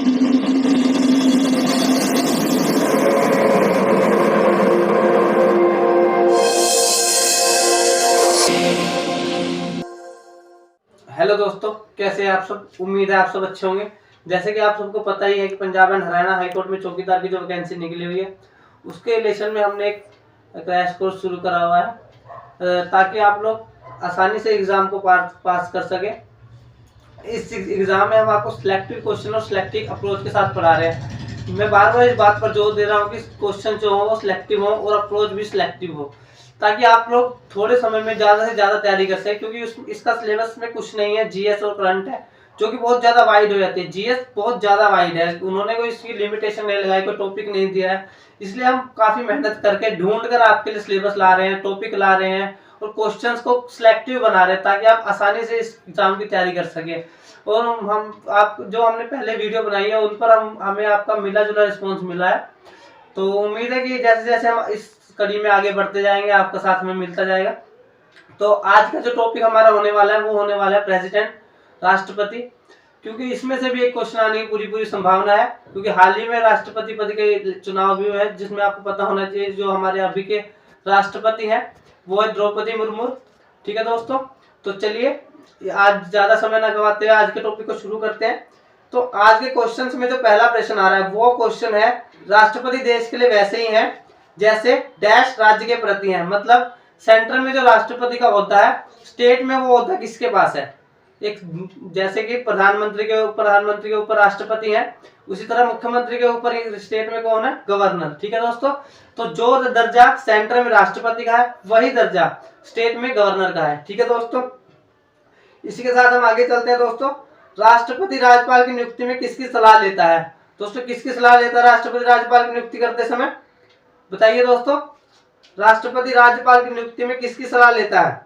Hello दोस्तों, कैसे हैं आप सब। उम्मीद है आप सब अच्छे होंगे। जैसे कि आप सबको पता ही है कि पंजाब एंड हरियाणा हाईकोर्ट में चौकीदार की जो वैकेंसी निकली हुई है, उसके रिलेशन में हमने एक क्रैश कोर्स शुरू करा हुआ है ताकि आप लोग आसानी से एग्जाम को पास कर सके। इस एग्जाम में हम आपको सिलेक्टिव क्वेश्चन और सिलेक्टिव अप्रोच के साथ पढ़ा रहे हैं। मैं बार बार इस बात पर जोर दे रहा हूँ कि क्वेश्चन जो हो वो सिलेक्टिव हो और अप्रोच भी सिलेक्टिव हो, ताकि आप लोग थोड़े समय में ज्यादा से ज्यादा तैयारी कर सके। क्योंकि इसका सिलेबस में कुछ नहीं है, जीएस और करंट है, जो कि बहुत ज्यादा वाइड हो जाती है। जीएस बहुत ज्यादा वाइड है, उन्होंने कोई इसकी लिमिटेशन नहीं लगाई, कोई टॉपिक नहीं दिया है। इसलिए हम काफी मेहनत करके ढूंढ कर आपके लिए सिलेबस ला रहे हैं, टॉपिक ला रहे हैं और क्वेश्चंस को सिलेक्टिव बना रहे हैं, ताकि आप आसानी से इस एग्जाम की तैयारी कर सके। और हम आप जो हमने पहले वीडियो बनाई है उन पर हमें आपका मिला जुला रिस्पॉन्स मिला है। तो उम्मीद है कि जैसे जैसे हम इस कड़ी में आगे बढ़ते जाएंगे, आपका साथ हमें मिलता जाएगा। तो आज का जो टॉपिक हमारा होने वाला है वो होने वाला है प्रेसिडेंट, राष्ट्रपति। क्योंकि इसमें से भी एक क्वेश्चन आने की पूरी पूरी संभावना है, क्योंकि हाल ही में राष्ट्रपति पद के चुनाव भी हुए हैं, जिसमें आपको पता होना चाहिए जो हमारे अभी के राष्ट्रपति हैं वो है द्रौपदी मुर्मू। ठीक है दोस्तों, तो चलिए आज ज्यादा समय न गवाते हुए आज के टॉपिक को शुरू करते हैं। तो आज के क्वेश्चंस में जो पहला प्रश्न आ रहा है वो क्वेश्चन है, राष्ट्रपति देश के लिए वैसे ही हैं जैसे डैश राज्य के प्रति हैं। मतलब सेंटर में जो राष्ट्रपति का होता है, स्टेट में वो होता है किसके पास है। एक जैसे कि प्रधानमंत्री के ऊपर राष्ट्रपति है, उसी तरह मुख्यमंत्री के ऊपर स्टेट में कौन है, गवर्नर। ठीक है दोस्तों, तो जो दर्जा सेंटर में राष्ट्रपति का है वही दर्जा स्टेट में गवर्नर का है। ठीक है दोस्तों, इसी के साथ हम आगे चलते हैं। दोस्तों, राष्ट्रपति राज्यपाल की नियुक्ति में किसकी सलाह लेता है। दोस्तों, किसकी सलाह लेता है राष्ट्रपति राज्यपाल की नियुक्ति करते समय, बताइए दोस्तों। राष्ट्रपति राज्यपाल की नियुक्ति में किसकी सलाह लेता है,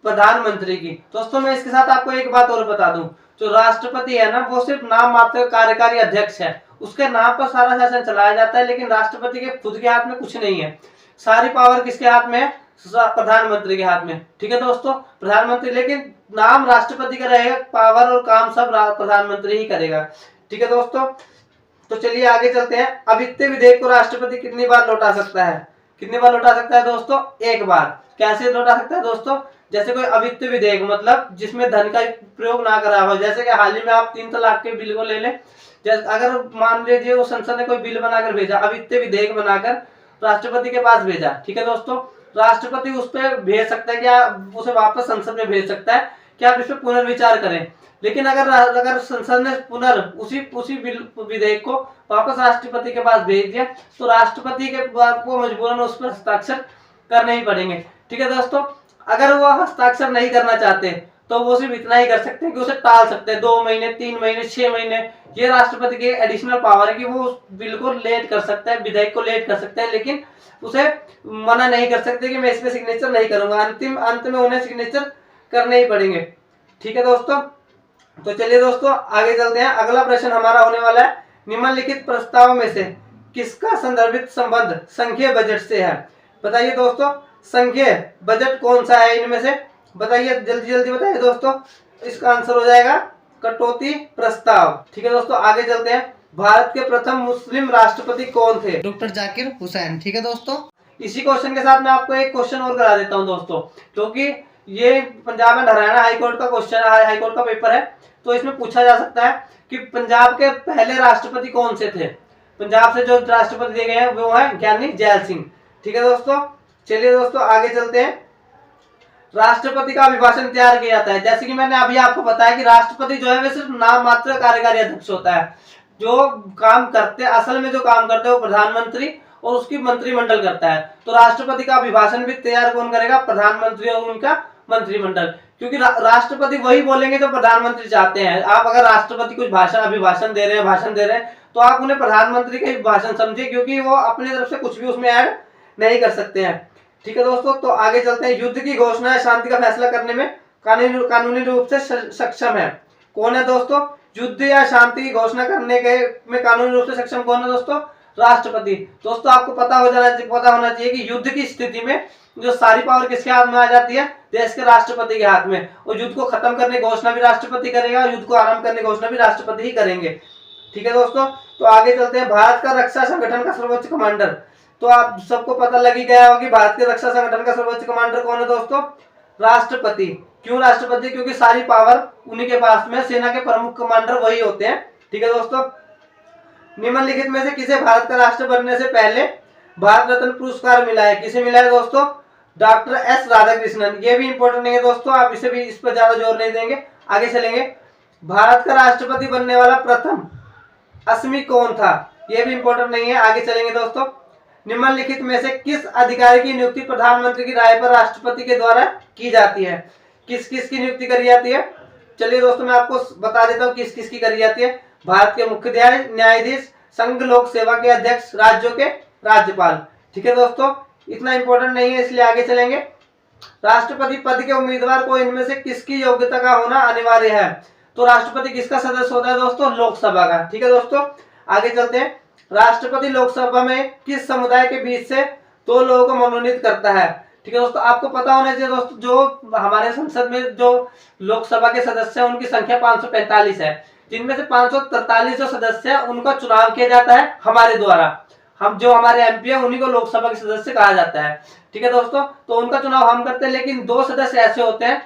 प्रधानमंत्री की। दोस्तों, मैं इसके साथ आपको एक बात और बता दूं, जो राष्ट्रपति है ना वो सिर्फ नाम मात्र कार्यकारी अध्यक्ष है, उसके नाम पर सारा शासन चलाया जाता है, लेकिन राष्ट्रपति के खुद के हाथ में कुछ नहीं है। सारी पावर किसके हाथ में है, प्रधानमंत्री के हाथ में। ठीक है दोस्तों, प्रधानमंत्री, लेकिन नाम राष्ट्रपति का रहेगा, पावर और काम सब प्रधानमंत्री ही करेगा। ठीक है दोस्तों, तो चलिए आगे चलते हैं। अवित्तीय विधेयक को राष्ट्रपति कितनी बार लौटा सकता है, कितनी बार लौटा सकता है दोस्तों, एक बार। कैसे लौटा सकता है दोस्तों, जैसे कोई अवित्तीय विधेयक मतलब जिसमें धन का प्रयोग ना करा हो, जैसे कि हाल ही में आप 3 तलाक के बिल को ले लें। जैसे अगर मान लीजिए वो संसद ने कोई बिल बनाकर भेजा, अवित्तीय विधेयक बनाकर राष्ट्रपति के पास भेजा, ठीक है दोस्तों, राष्ट्रपति उस पर भेज सकता है, क्या उसे वापस संसद में भेज सकता है कि आप इस पर पुनर्विचार करें। लेकिन अगर संसद ने उसी विधेयक को वापस राष्ट्रपति के पास भेज दिया, तो राष्ट्रपति के को मजबूरन उस पर हस्ताक्षर करने ही पड़ेंगे। ठीक है दोस्तों, अगर वो हस्ताक्षर नहीं करना चाहते तो वो सिर्फ इतना ही कर सकते हैं कि उसे टाल सकते हैं, 2 महीने, 3 महीने, 6 महीने। ये राष्ट्रपति की एडिशनल पावर है कि वो उस बिल को लेट कर सकता है, विधेयक को लेट कर सकते हैं, लेकिन उसे मना नहीं कर सकते कि मैं इसमें सिग्नेचर नहीं करूंगा। अंत में उन्हें सिग्नेचर करने ही पड़ेंगे। ठीक है दोस्तों, तो चलिए दोस्तों आगे चलते हैं। अगला प्रश्न हमारा होने वाला है, निम्नलिखित प्रस्ताव में से किसका संदर्भित संबंध संघीय बजट से है। बताइए दोस्तों, संघीय बजट कौन सा है इनमें से, बताइए जल्दी जल्दी बताइए दोस्तों। इसका आंसर हो जाएगा कटौती प्रस्ताव। ठीक है दोस्तों, आगे चलते हैं। भारत के प्रथम मुस्लिम राष्ट्रपति कौन थे, डॉक्टर जाकिर हुसैन। ठीक है दोस्तों, इसी क्वेश्चन के साथ मैं आपको एक क्वेश्चन और करा देता हूं दोस्तों, क्योंकि ये पंजाब एंड हरियाणा हाईकोर्ट का क्वेश्चन, हाईकोर्ट का पेपर है, तो इसमें पूछा जा सकता है कि पंजाब के पहले राष्ट्रपति कौन से थे। पंजाब से जो राष्ट्रपति दिए गए हैं वो है ज्ञानी जैल सिंह। ठीक है दोस्तों, चलिए दोस्तों आगे चलते हैं। राष्ट्रपति का अभिभाषण तैयार किया जाता है, जैसे कि मैंने अभी आपको बताया कि राष्ट्रपति जो है वह सिर्फ नाम मात्र कार्यकारी अध्यक्ष होता है। जो काम करते असल में जो काम करते हैं वो प्रधानमंत्री और उसकी मंत्रिमंडल करता है। तो राष्ट्रपति का अभिभाषण भी तैयार कौन करेगा, प्रधानमंत्री और उनका मंत्रिमंडल। क्योंकि राष्ट्रपति वही बोलेंगे जो प्रधानमंत्री चाहते हैं। आप अगर राष्ट्रपति कुछ भाषण दे रहे हैं तो आप उन्हें प्रधानमंत्री का भाषण समझे, क्योंकि वो अपनी तरफ से कुछ भी उसमें ऐड नहीं कर सकते हैं। ठीक है दोस्तों, तो आगे चलते हैं। युद्ध की घोषणा या शांति का फैसला करने में कानूनी रूप से सक्षम है कौन है दोस्तों, युद्ध या शांति की घोषणा करने के में कानूनी रूप से सक्षम कौन है दोस्तों, राष्ट्रपति। दोस्तों आपको पता होना चाहिए कि युद्ध की स्थिति में जो सारी पावर किसके हाथ में आ जाती है, देश के राष्ट्रपति के हाथ में। और युद्ध को खत्म करने की घोषणा भी राष्ट्रपति करेगा और युद्ध को आरंभ करने की घोषणा भी राष्ट्रपति ही करेंगे। ठीक है दोस्तों। तो आगे चलते हैं, भारत का रक्षा संगठन का सर्वोच्च कमांडर। तो आप सबको पता लग ही गया होगा कि भारत के रक्षा संगठन का सर्वोच्च कमांडर कौन है दोस्तों? राष्ट्रपति। क्यों राष्ट्रपति? क्योंकि सारी पावर उन्हीं के पास में, सेना के प्रमुख कमांडर वही होते हैं। ठीक है दोस्तों। निम्नलिखित में से किसे भारत का राष्ट्र बनने से पहले भारत रत्न पुरस्कार मिला है? किसे मिला है दोस्तों? Doctor S Radhakrishnan. ये भी इंपॉर्टेंट नहीं है दोस्तों, आप इसे भी, इस पर ज्यादा जोर नहीं देंगे, आगे चलेंगे। भारत का राष्ट्रपति बनने वाला प्रथम असमी कौन था? ये भी इंपॉर्टेंट नहीं है, आगे चलेंगे दोस्तों। निम्नलिखित में से किस अधिकारी की नियुक्ति प्रधानमंत्री की राय पर राष्ट्रपति के द्वारा की जाती है? किस किस की नियुक्ति करी जाती है? चलिए दोस्तों, मैं आपको बता देता हूँ किस किस की करी जाती है। भारत के मुख्य न्यायाधीश, संघ लोक सेवा के अध्यक्ष, राज्यों के राज्यपाल। ठीक है दोस्तों, इतना इंपॉर्टेंट नहीं है, इसलिए आगे चलेंगे। राष्ट्रपति पद के उम्मीदवार को इनमें से किसकी योग्यता का होना अनिवार्य है? तो राष्ट्रपति किसका सदस्य होता है दोस्तों? लोकसभा का। ठीक है दोस्तों, आगे चलते हैं। राष्ट्रपति लोकसभा में किस समुदाय के बीच से 2 लोगों को मनोनीत करता है? ठीक है दोस्तों, आपको पता होना चाहिए दोस्तों, जो हमारे संसद में जो लोकसभा के सदस्य हैं उनकी संख्या 545 है, जिनमें से 543 जो सदस्य है उनका चुनाव किया जाता है हमारे द्वारा। हम जो हमारे एमपी है उन्हीं को लोकसभा के सदस्य कहा जाता है। ठीक है दोस्तों, तो उनका चुनाव हम करते हैं, लेकिन 2 सदस्य ऐसे होते हैं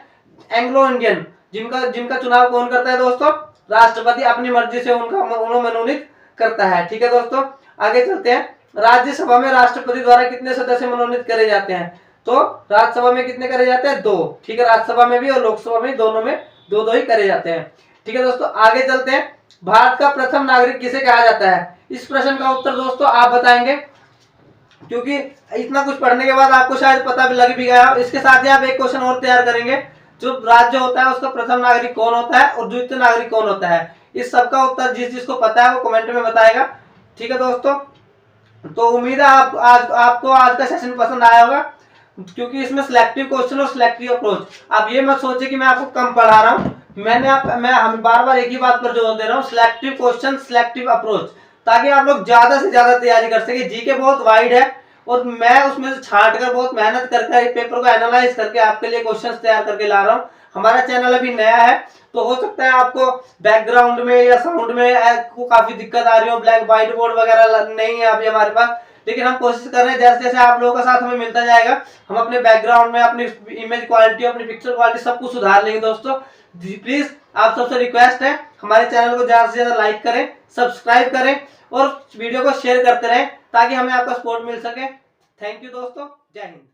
एंग्लो इंडियन, जिनका चुनाव कौन करता है दोस्तों? राष्ट्रपति अपनी मर्जी से उन्हें मनोनीत करता है। ठीक है दोस्तों, आगे चलते हैं। राज्यसभा में राष्ट्रपति द्वारा कितने सदस्य मनोनीत करे जाते हैं? तो राज्यसभा में कितने करे जाते हैं? 2। ठीक है, राज्यसभा में भी और लोकसभा में, दोनों में 2-2 ही करे जाते हैं। ठीक है दोस्तों, आगे चलते हैं। भारत का प्रथम नागरिक किसे कहा जाता है? इस प्रश्न का उत्तर दोस्तों आप बताएंगे, क्योंकि इतना कुछ पढ़ने के बाद आपको शायद पता भी लग भी गया। इसके साथ ही आप एक क्वेश्चन और तैयार करेंगे, जो राज्य होता है उसका प्रथम नागरिक कौन होता है और द्वितीय नागरिक कौन होता है। इस सबका उत्तर जिसको पता है वो कमेंट में बताएगा। ठीक है दोस्तों, तो उम्मीद है आपको आज का सेशन पसंद आया होगा, क्योंकि इसमें सिलेक्टिव क्वेश्चन और सिलेक्टिव अप्रोच। आप ये मत सोचिए कि मैं आपको कम पढ़ा रहा हूँ, मैं हम बार एक ही बात पर जोर दे रहा हूँ, सिलेक्टिव क्वेश्चन, सिलेक्टिव अप्रोच, ताकि आप लोग ज्यादा से ज्यादा तैयारी कर सके। जीके बहुत वाइड है और मैं उसमें से छांट कर बहुत मेहनत करके पेपर को एनालाइज करके आपके लिए क्वेश्चंस तैयार करके ला रहा हूँ। हमारा चैनल अभी नया है, तो हो सकता है आपको बैकग्राउंड में या साउंड में को काफी दिक्कत आ रही हो, ब्लैक व्हाइट बोर्ड वगैरह नहीं है अभी हमारे पास, लेकिन हम कोशिश कर रहे हैं जैसे जैसे आप लोगों का साथ हमें मिलता जाएगा, हम अपने बैकग्राउंड में अपनी इमेज क्वालिटी, अपनी पिक्चर क्वालिटी सब कुछ सुधार लेंगे। दोस्तों प्लीज आप सबसे रिक्वेस्ट है, हमारे चैनल को ज्यादा से ज्यादा लाइक करें, सब्सक्राइब करें और वीडियो को शेयर करते रहें, ताकि हमें आपका सपोर्ट मिल सके। थैंक यू दोस्तों, जय हिंद।